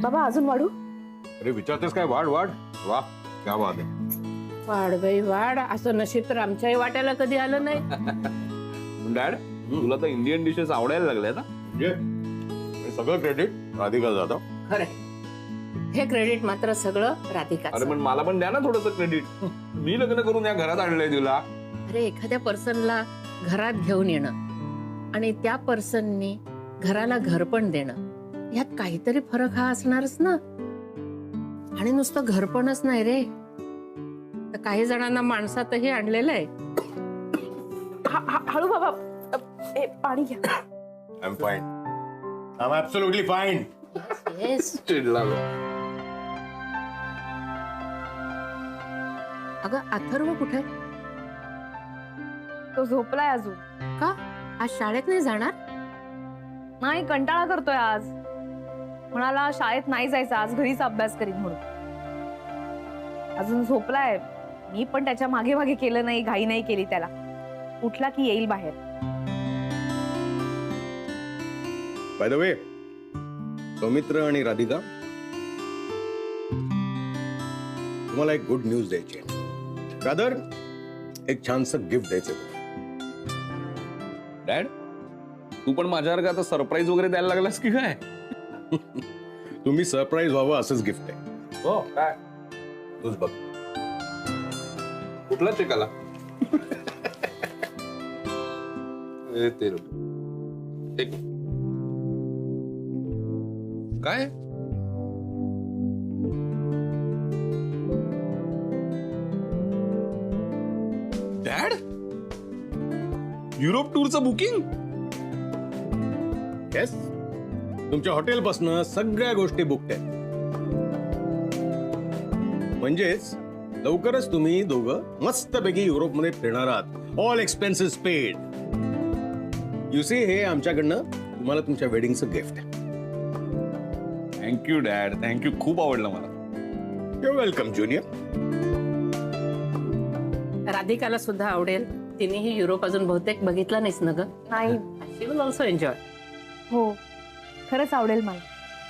बाबा अजून वाढू? अरे विचारतेस काय? वाढ वाढ. वा क्या बात आहे. वाढ बाई वाढ. असं नशीब तर आमच्याही वाट्याला कधी आलं नाही. डॅड तुला तर इंडियन डिशेस आवडायला लागल्या ना? हे सगळं क्रेडिट राधिका जाधव. खरंय, हे क्रेडिट मात्र सगळं राधिका. अरे पण मला पण द्या ना थोडंसं क्रेडिट. मी लग्न करून या घरात आणलंय तुला. अरे एखाद्या पर्सनला घरात घेऊन येणं आणि त्या पर्सननी घराला घर पण देणं, यात काहीतरी फरक हा असणारच ना. आणि नुसतं घरपणच नाही रे, तर काही जणांना माणसातही आणलेलं आहे. हळू बाबा. पाणी घ्या. I am fine. I am absolutely fine. Yes. चिडला गं. अगं अथर्व कुठे? तो झोपलाय अजून. का आज शाळेत नाही जाणार? नाही, कंटाळा करतोय आज. म्हणाला शाळेत नाही जायचं आज, घरीच अभ्यास करीन म्हणून. अजून झोपलाय. मी पण त्याच्या मागे मागे केलं नाही, घाई नाही केली त्याला. उठला की येईल बाहेर. बाय द वे, सौमित्र आणि राधिका, तुम्हाला एक गुड न्यूज द्यायची आहे. रादर एक छानसं गिफ्ट द्यायचं. डॅड तू पण माझ्यासारखं आता सरप्राईज वगैरे द्यायला लागलास की काय? तुम्ही सरप्राईज व्हावं असंच गिफ्ट आहे. हो काय? तूच बघ. कुठला चेक आला? ते काय? डॅड युरोप टूरचं बुकिंग? येस, तुमच्या हॉटेलपासून सगळ्या गोष्टी बुकड आहेत. म्हणजेच लवकरच तुम्ही दोघं मस्तपैकी युरोपमध्ये फिरणार आहात. All expenses paid. You see, हे आमच्याकडनं तुम्हाला तुमच्या वेडिंगचं गिफ्ट आहे. Thank you dad, thank you. खूप आवडलं मला. You welcome junior. राधिकाला सुद्धा आवडेल. तिनेही युरोप अजून बहुतेक बघितला नाहीस ना ग? नाही. शी विल ऑल्सो एन्जॉय. हो, खरंच आवडेल मला.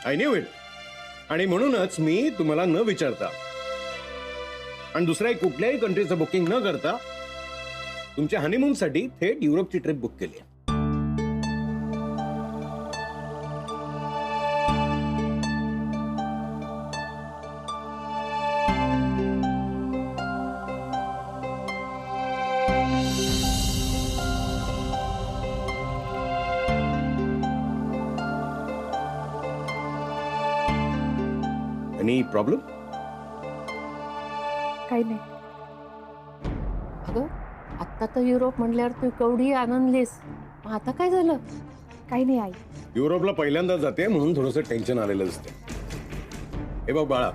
I knew it. आणि म्हणूनच मी तुम्हाला न विचारता आणि दुसऱ्या कुठल्याही कंट्रीचं बुकिंग न करता तुमच्या हनीमूनसाठी थेट युरोपची ट्रिप बुक केली. Any problem? काही नाही. अगं आता तर युरोप म्हणल्यावर तू केवढी आनंदलीस. मग आता काय झालं? काही नाही आई. युरोपला पहिल्यांदा जाते म्हणून थोडंसं टेन्शन आलेलं दिसते. हे बघ बाळा,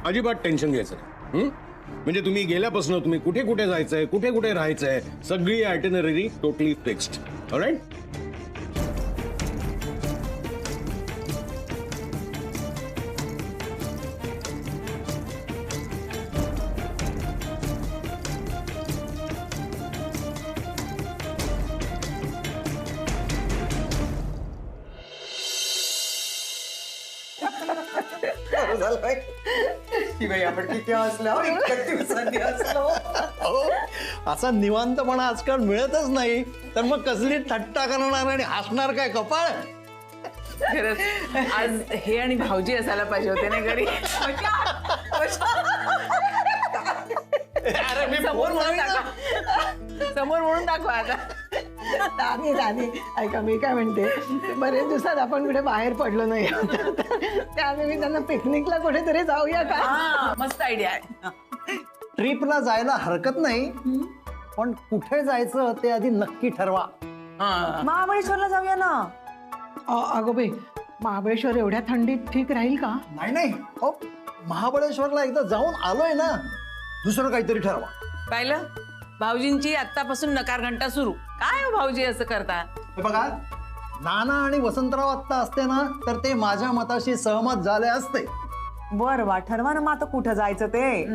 अजिबात टेन्शन घ्यायचं नाही. म्हणजे तुम्ही गेल्यापासून तुम्ही कुठे कुठे जायचंय, कुठे कुठे राहायचंय, सगळी आयटिनरी टोटली फिक्स्ड. ऑलराईट? असा निवांतपणा आजकाल मिळतच नाही, तर मग कसली थट्टा करणार आणि हसणार काय कपाळ. खरंच आज हे आणि भाऊजी असायला पाहिजे होते ना घरी. अरे मी समोर फोन म्हणून लावीन ना. दाखवा, समोर म्हणून दाखवा आता. दादी ऐका, मी काय म्हणते, बरेच दिवसात आपण कुठे बाहेर पडलो नाही. त्यामुळे मी त्यांना पिकनिकला कुठेतरी जाऊया का? हा, मस्त आयडिया आहे. ट्रिपला जायला हरकत नाही, पण कुठे जायचं ते आधी नक्की ठरवा. महाबळेश्वरला जाऊया ना. अगं बाई, महाबळेश्वर एवढ्या थंडीत ठीक राहील का? नाही नाही, हो महाबळेश्वरला एकदा जाऊन आलोय ना, दुसरं काहीतरी ठरवा. पाहिलं, भाऊजींची आत्तापासून नकार घंटा सुरू. काय हो भाऊजी असं करता? हे बघा, नाना आणि वसंतराव आत्ता असते ना, तर ते माझ्या मताशी सहमत झाले असते. बर वा, ठरवा ना मग आता कुठं जायचं ते.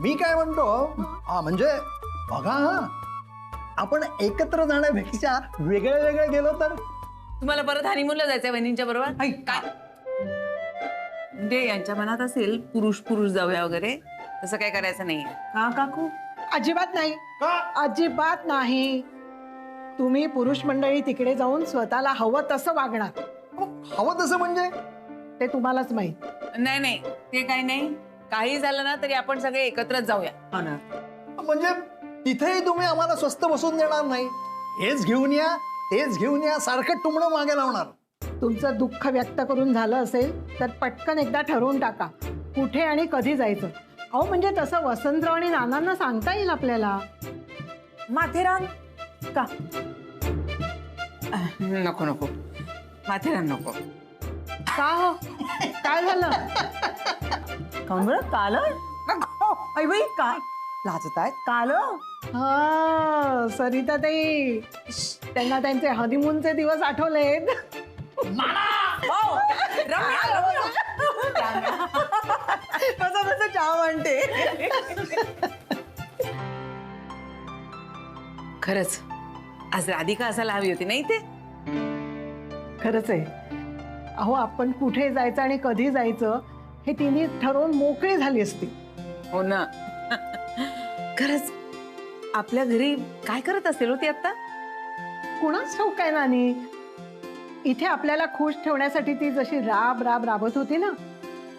मी काय म्हणतो, म्हणजे बघा हा, आपण एकत्र जाण्यापेक्षा वेगळे वेगळे गेलो तर. तुम्हाला परत हनीमूनला जायचंय वहिनींच्या बरोबर? ऐ, काय म्हणजे यांच्या मनात असेल पुरुष पुरुष जाऊया वगैरे, तसं काय करायचं नाहीये का काकू? अजिबात नाही, अजिबात नाही. तुम्ही पुरुष मंडळी तिकडे जाऊन स्वतःला हवं तसं वागणार. हवं तसं म्हणजे ते तुम्हालाच माहित. नाही नाही, ते काही नाही. काही झालं ना तरी आपण सगळे एकत्रच जाऊया. हो ना. म्हणजे तिथेही तुम्ही आम्हाला स्वस्त बसून देणार नाही. हेच घेऊन या, तेच घेऊन या, सारखं टुमणं मागे लावणार. तुमचं दुःख व्यक्त करून झालं असेल तर पटकन एकदा ठरवून टाका कुठे आणि कधी जायचं. अहो म्हणजे तसं वसंतराव आणि नानांना सांगता येईल आपल्याला. माथेरान का? नको नको, माथेरान नको. का हो, काय झालं? काऊन बरं? काल आई बाई काय लाजतायत? काल हा सरिता ताई, त्यांना त्यांचे हनीमूनचे दिवस आठवलेत. कसं चहा म्हणते. खरंच आज राधिका असायला हवी होती नाही ते. खरंच आहे. अहो आपण कुठे जायचं आणि कधी जायचं हे तिने ठरवून मोकळी झाली असती. हो ना. खरंच आपल्या घरी काय करत असेल होती आता? कुणाच ठाऊक आहे नानी. इथे आपल्याला खुश ठेवण्यासाठी ती जशी राब राब राबत होती ना,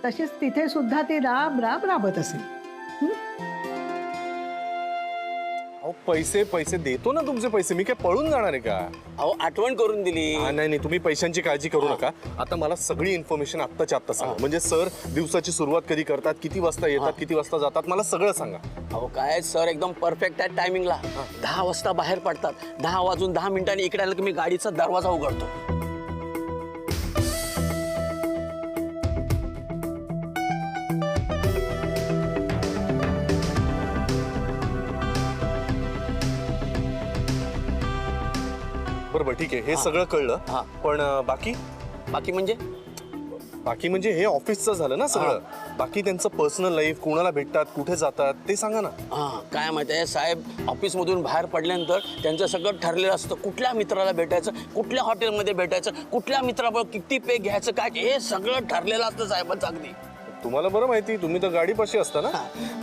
तशीच तिथे सुद्धा ती राब राब राबत असेल. अहो पैसे पैसे देतो ना तुमचे पैसे, मी काय पळून जाणार आहे का? अहो आठवण करून दिली. नाही नाही, तुम्ही पैशांची काळजी करू नका. आता मला सगळी इन्फॉर्मेशन आत्ताच्या आत्ता सांगा. म्हणजे सर दिवसाची सुरुवात कधी करतात, किती वाजता येतात, किती वाजता जातात, मला सगळं सांगा. अहो काय सर एकदम परफेक्ट आहे टायमिंगला. 10 वाजता बाहेर पडतात, 10 वाजून 10 मिनिटांनी इकडे आलं की मी गाडीचा दरवाजा उघडतो. बरोबर ठीक आहे, हे सगळं कळलं. पण बाकी बाकी म्हणजे बाकी म्हणजे हे ऑफिसचं झालं ना सगळं. बाकी त्यांचं पर्सनल लाईफ, कोणाला भेटतात, कुठे जातात ते सांगा ना. काय माहिती आहे साहेब, ऑफिसमधून बाहेर पडल्यानंतर त्यांचं सगळं ठरलेलं असतं. कुठल्या मित्राला भेटायचं, कुठल्या हॉटेलमध्ये भेटायचं, कुठल्या मित्राबरोबर किती पे घ्यायचं, काय हे सगळं ठरलेलं असतं साहेबांचं अगदी. तुम्हाला बरं माहिती, तुम्ही तर गाडीपाशी असता ना.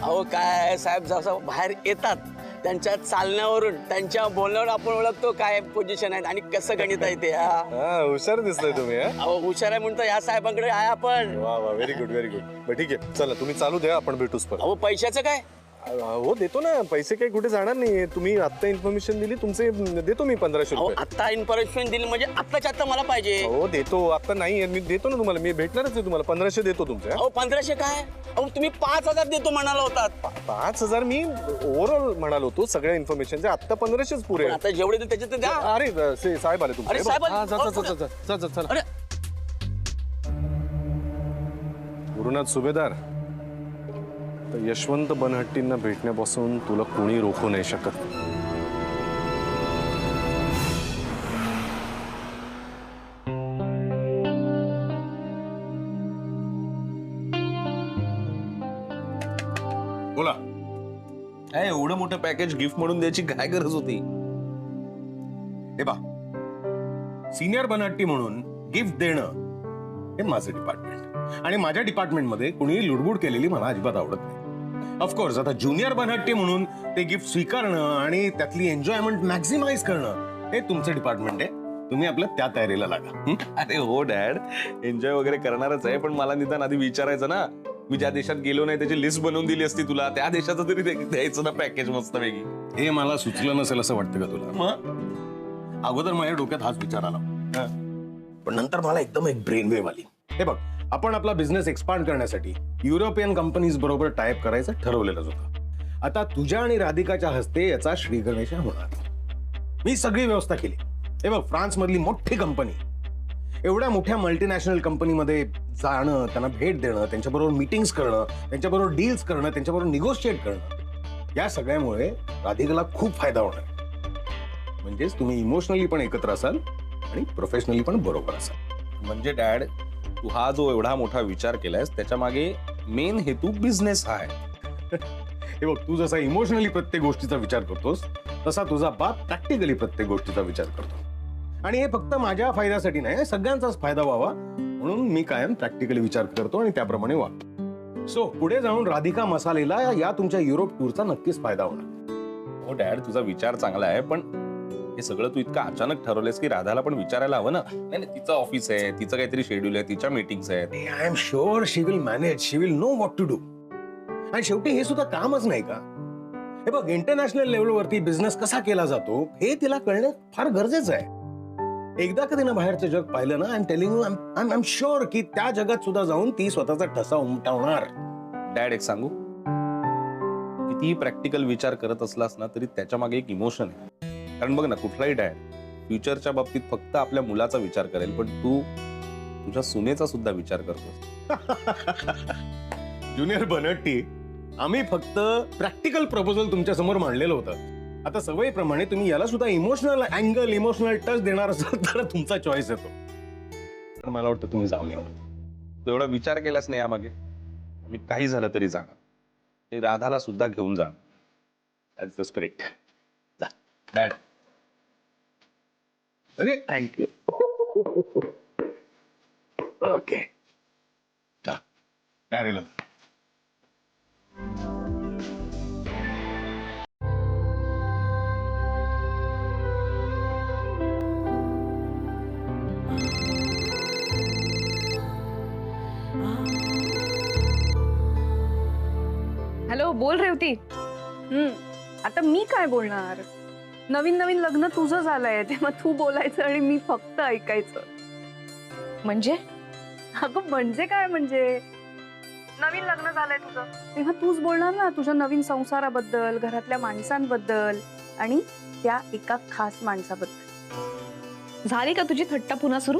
अहो काय साहेब, जसं बाहेर येतात त्यांच्या चालण्यावरून, त्यांच्या बोलण्यावर आपण ओळखतो काय पोझिशन आहे आणि कसं गणित आहे ते. हुशार दिसतोय तुम्ही. अहो हुशार आहे म्हणतो या साहेबांकडे आहे आपण. वा वा, व्हेरी गुड व्हेरी गुड. ठीक आहे, चला तुम्ही चालू द्या, आपण भेटूच परत. अहो पैशाचं काय? हो देतो ना, पैसे काही कुठे जाणार नाही. तुम्ही आत्ता इन्फॉर्मेशन दिली, तुमचे देतो मी 1500 अहो रुपये. आता इन्फॉर्मेशन दिली म्हणजे आत्ताच्या आत्ता मला पाहिजे. हो देतो, आता नाही मी देतो ना तुम्हाला, मी भेटणारच आहे तुम्हाला. 1500 देतो तुमचे. अहो 1500 काय? अहो तुम्ही 5000 देतो म्हणाला होतात. 5000 मी ओव्हरऑल म्हणालो होतो सगळ्या इन्फॉर्मेशनचे. आता 1500च पुरे. आता जेवढे देतील त्याच्यात द्या. अरे साहेब आले तुमचे. अरे, साहेब आले. हा, चला. अरे गुरुनाथ सुभेदार, तर यशवंत बनहट्टींना भेटण्यापासून तुला कोणी रोखू नाही शकत. बोला. काय एवढं मोठं पॅकेज गिफ्ट म्हणून द्यायची काय गरज होती? हे बा, सिनियर बनहट्टी म्हणून गिफ्ट देणं हे माझं डिपार्टमेंट, आणि माझ्या डिपार्टमेंटमध्ये कुणी लुडबुड केलेली मला अजिबात आवडत नाही. ऑफकोर्स आता ज्युनियर बनहट्टी म्हणून ते गिफ्ट स्वीकारणं आणि त्यातली एन्जॉयमेंट मॅक्झिमाइज करणं हे तुमचं डिपार्टमेंट आहे. तुम्ही आपल्या त्या तयारीला लागा. अरे हो डॅड, एन्जॉय वगैरे करणारच आहे, पण मला निदान आधी विचारायचं ना. मी ज्या देशात गेलो नाही त्याची लिस्ट बनवून दिली असती तुला, त्या देशाचं तरी द्यायचं ना पॅकेज मस्त वेगळी. हे मला सुचलं नसेल असं वाटतं का तुला? मग अगोदर माझ्या डोक्यात हाच विचार आला, पण नंतर मला एकदम एक ब्रेन वेव्ह आली. हे बघ, आपण आपला बिझनेस एक्सपांड करण्यासाठी युरोपियन कंपनीज बरोबर टायअप करायचं ठरवलेलंच होतं. आता तुझ्या आणि राधिकाच्या हस्ते याचा श्रीगणेशा होणार. मी सगळी व्यवस्था केली. हे बघ, फ्रान्स मधली मोठी कंपनी, एवढ्या मोठ्या मल्टीनॅशनल कंपनीमध्ये जाणं, त्यांना भेट देणं, त्यांच्याबरोबर मीटिंग्स करणं, त्यांच्याबरोबर डील्स करणं, त्यांच्याबरोबर निगोशिएट करणं, या सगळ्यामुळे राधिकाला खूप फायदा होणार. म्हणजेच तुम्ही इमोशनली पण एकत्र असाल आणि प्रोफेशनली पण बरोबर असाल. म्हणजे डॅड, तू हा जो एवढा मोठा विचार केलायस त्याच्या मागे मेन हेतू बिझनेस हा आहे. हे बघ, तू जसा इमोशनली प्रत्येक गोष्टीचा विचार करतोस तसा तुझा बाप प्रॅक्टिकली प्रत्येक गोष्टीचा विचार करतो. आणि हे फक्त माझ्या फायद्यासाठी नाही, सगळ्यांचाच फायदा व्हावा म्हणून मी कायम प्रॅक्टिकली विचार करतो आणि त्याप्रमाणे वागतो. सो पुढे जाऊन राधिका मसालेला या तुमच्या युरोप टूरचा नक्कीच फायदा होणार. हो डॅड, तुझा विचार चांगला आहे, पण हे सगळं तू इतकं अचानक ठरवलंस की राधाला पण विचारायला हवं ना. नाही, तिचं ऑफिस आहे, तिचं काहीतरी शेड्यूल आहे, तिच्या मीटिंग्स आहेत. I am sure she will manage, she will know what to do. आणि शेवटी हे सुद्धा कामच नाही का? हे बघ, इंटरनॅशनल लेवलवरती बिझनेस कसा केला जातो हे तिला कळणं फार गरजेचं आहे. एकदा का तिनं बाहेरचं जग पाहिलं ना, I am telling you, I am sure की त्या जगात सुद्धा जाऊन ती स्वतःचा ठसा उमटवणार. डॅड, एक सांगू, कितीही प्रॅक्टिकल विचार करत असलास ना तरी त्याच्या मागे एक इमोशन आहे. कारण बघ ना, कुठलाही डॅड फ्युचरच्या बाबतीत फक्त आपल्या मुलाचा विचार करेल, पण तू तुझ्या सुनेचा सुद्धा विचार करतोस. ज्युनियर बनट्टी, आम्ही फक्त प्रॅक्टिकल प्रपोजल तुमच्या समोर मांडलेलं होतं. आता सवयीप्रमाणे तुम्ही याला सुद्धा इमोशनल अँगल, इमोशनल टच देणार असाल तर तुमचा चॉईस येतो. पण मला वाटतं तुम्ही जाऊन या. तू एवढा विचार केलास नाही यामागे. मी काही झालं तरी जाणार. ते राधाला सुद्धा घेऊन जा. That's the spirit. डॅड, अरे थँक्यू. ओके, डॅडीला हॅलो, बोल रेवती. आता मी काय बोलणार? नवीन नवीन लग्न तुझं झालंय तेव्हा तू बोलायचं आणि मी फक्त ऐकायचं. म्हणजे अगं म्हणजे काय? म्हणजे नवीन लग्न झालंय तुझं तेव्हा तूच बोलणार ना तुझ्या नवीन संसाराबद्दल, घरातल्या माणसांबद्दल आणि त्या एका खास माणसाबद्दल. झाली का तुझी थट्टा पुन्हा सुरू?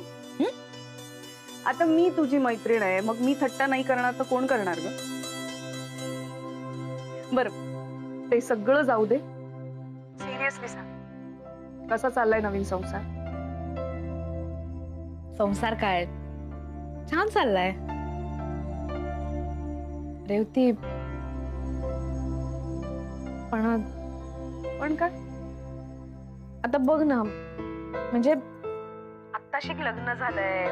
आता मी तुझी मैत्रीण आहे, मग मी थट्टा नाही करणार तर कोण करणार ग? बर, ते सगळं जाऊ दे. सिरियसली सांग, कसा चाललाय नवीन संसार? संसार काय छान चाललाय रेवती. पण काय? आता बघ ना, म्हणजे आत्ताशी लग्न झालंय,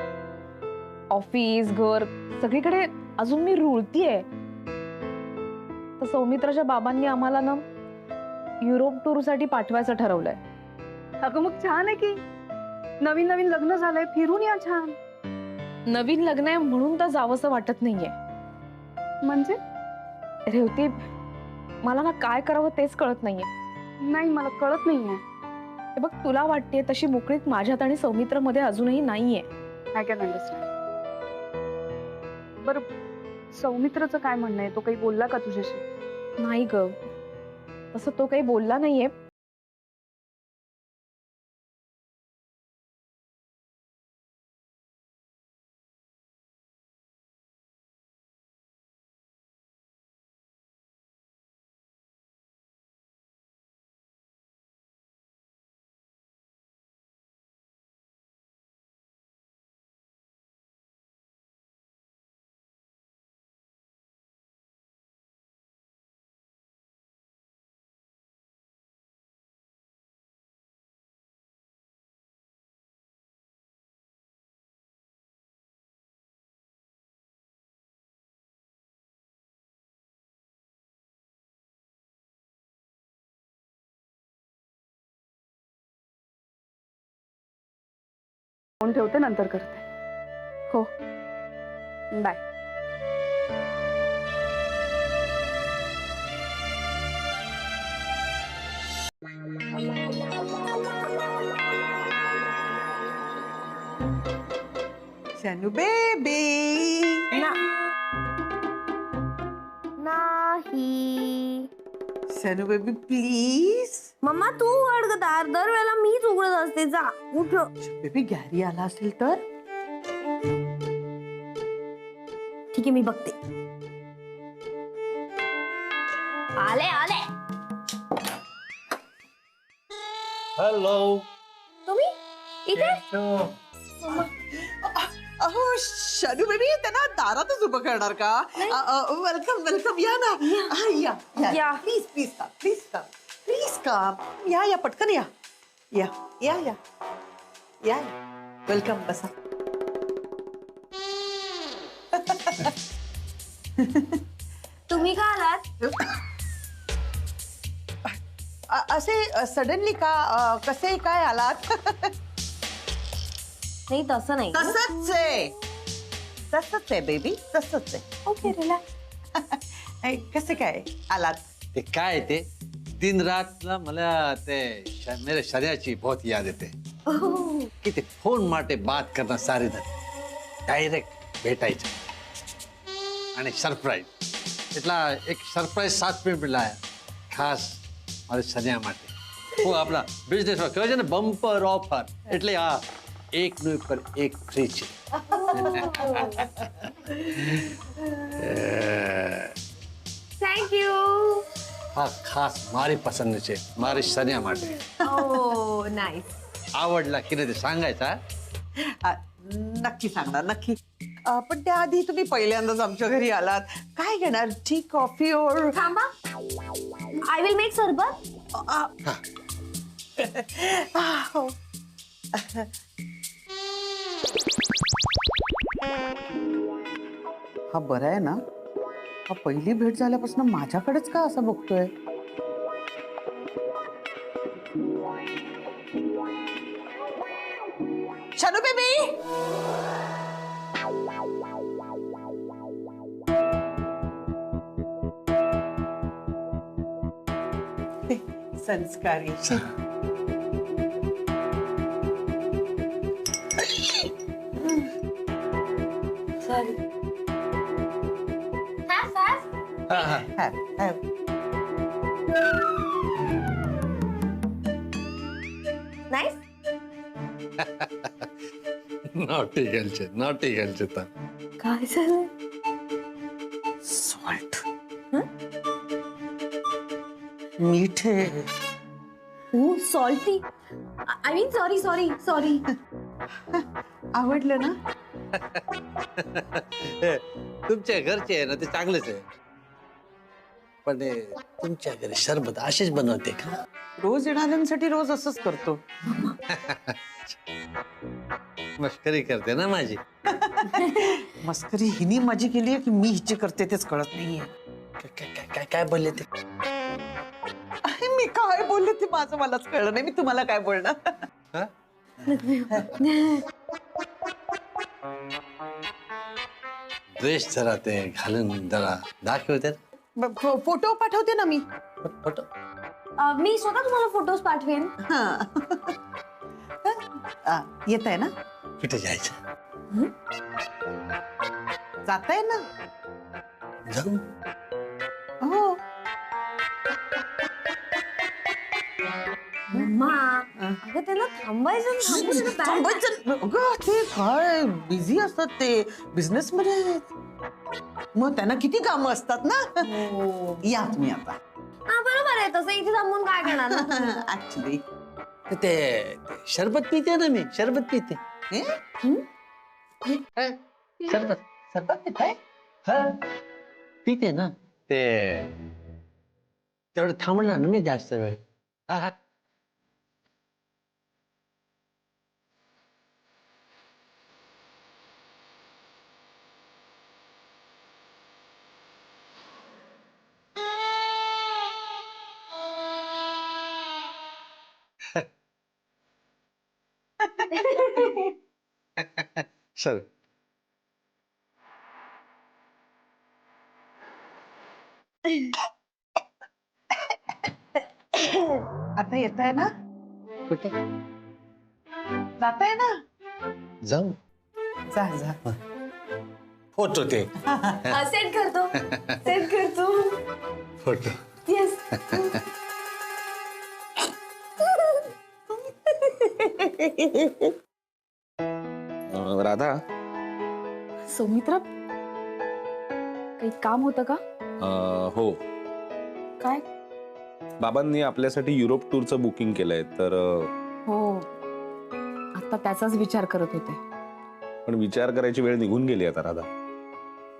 ऑफिस, घर, सगळीकडे अजून मी रुळतीये. तर सौमित्राच्या बाबांनी आम्हाला ना युरोप टूर साठी पाठवायचं ठरवलंय. अगं मग छान आहे की, नवीन नवीन लग्न झालंय, फिरून या छान. नवीन लग्न आहे म्हणून तर जावंसं वाटत नाहीये. म्हणजे रेवती, मला ना काय करावं तेच कळत नाहीये. नाही, मला कळत नाहीये. हे बघ, तुला वाटते तशी मोकळीक माझ्यात आणि सौमित्र मध्ये अजूनही नाहीये. I can understand. बरं, सौमित्रचं काय म्हणणं आहे? तो काही बोलला का तुझ्याशी? नाही ग, तसं तो काही बोलला नाहीये. फोन ठेवते, नंतर करते. हो, बाय. शानू बेबी. नाही. Shanu baby please. मम्मा तू उघड ग दार, दरवेळेला मीच उघडत असते. जा उठ. बेबी गॅरी आला असेल तर? ठीक आहे, मी बघते. आले आले. हॅलो. तुम्ही इथे? अहो शानू बेबी, त्यांना दारातच उभं करणार का? वेलकम वेलकम, या ना. या या. Please please come, please come, please come. या पटकन या. या या या या. वेलकम, बसा. तुम्ही का आलात? असे सडनली का कसे काय आलात? नाही तसं नाही. तसंच आहे बेबी, तसंच आहे. Okay relax. कसे काय आलात? ते काय ते दिन रात ना मला ते मेरे शरीराची बहुत याद येते की ते फोन माटे बात करना सारी डायरेक्ट भेटायचं आणि सरप्राईज એટલા એક સરપ્રાઈઝ સાથ પણ મિલાયા ખાસ મારે સન્યા માટે હું આપણા બિઝનેસમાં કહેવાય છે ને બમ્પર ઓફર એટલે આ એકનું ઉપર એક ફ્રી છે. Thank you. આ ખાસ મારી પસંદ છે મારી સન્યા માટે. ओ नाईस. आवडला की नाही ते सांगायचा. नक्की सांगणार, नक्की. पण त्याआधी तुम्ही पहिल्यांदाच आमच्या घरी आलात. काय घेणार? टी, कॉफी और थांबा. आय विल मेक सरबत. हा बरा आहे ना? हा पहिली भेट झाल्यापासून माझ्याकडेच का असं बघतोय? शानू बेबी, संस्कारी. सॉरी. नाईस. नॉटी गर्ल तर काय झालं? सॉल्ट, मीठ आहे. ओ सॉल्टी. I mean sorry. आवडलं ना? तुमच्या घरचे आहे ना ते चांगलेच आहे पण तुमच्या घरी सरबत असेच बनवते का? रोज येणाऱ्यांसाठी रोज असंच करतो. मस्करी करते ना माझी. मस्करी हिनी माझी केली आहे की मी हिची करते तेच कळत नाहीये. काय बोलले ते? मी काय बोलले ते माझं मलाच कळलं नाही. मी तुम्हाला काय बोलणार? ड्रेस जरा ते घालून जरा दाखवते. फोटो पाठवते ना मी. फोटो मी स्वतः तुम्हाला फोटोज पाठवेन. येत आहे ना? कुठे जायचं? जाताय ना? जाऊ. हो. मम्मा अगं त्याला थांबायचं. अगं ते काय बिझी असतात, ते बिझनेस मध्ये आहेत. मग त्यांना किती कामं असतात ना. या तुम्ही आता. हा बरोबर आहे. तसं इथे थांबून काय करणार ना. ऍक्च्युली ते शरबत पिते ना मी. शरबत पिते. शरबत पिते पिते ना. ते तेवढं थांबणार ना मी जास्त वेळ. सर आता येत आहे ना? कुठे जाताय ना? जाऊ. जा. फोटो ते सेट करतो. फोटो. येस. राधा. सौमित्रा, काही काम होतं का? हो. काय? बाबांनी आपल्यासाठी युरोप टूरचं बुकिंग केलंय तर. हो, आता त्याचाच विचार करत होते. पण विचार करायची वेळ निघून गेली आता राधा.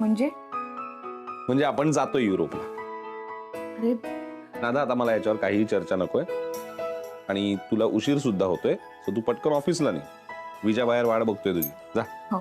म्हणजे आपण जातोय युरोपला. अरे राधा, आता मला याच्यावर काहीही चर्चा नकोय आणि तुला उशीर सुद्धा होतोय, सो तू पटकन ऑफिसला नाही. विजा बाहेर वाट बघतोय तुझी. जा. हो.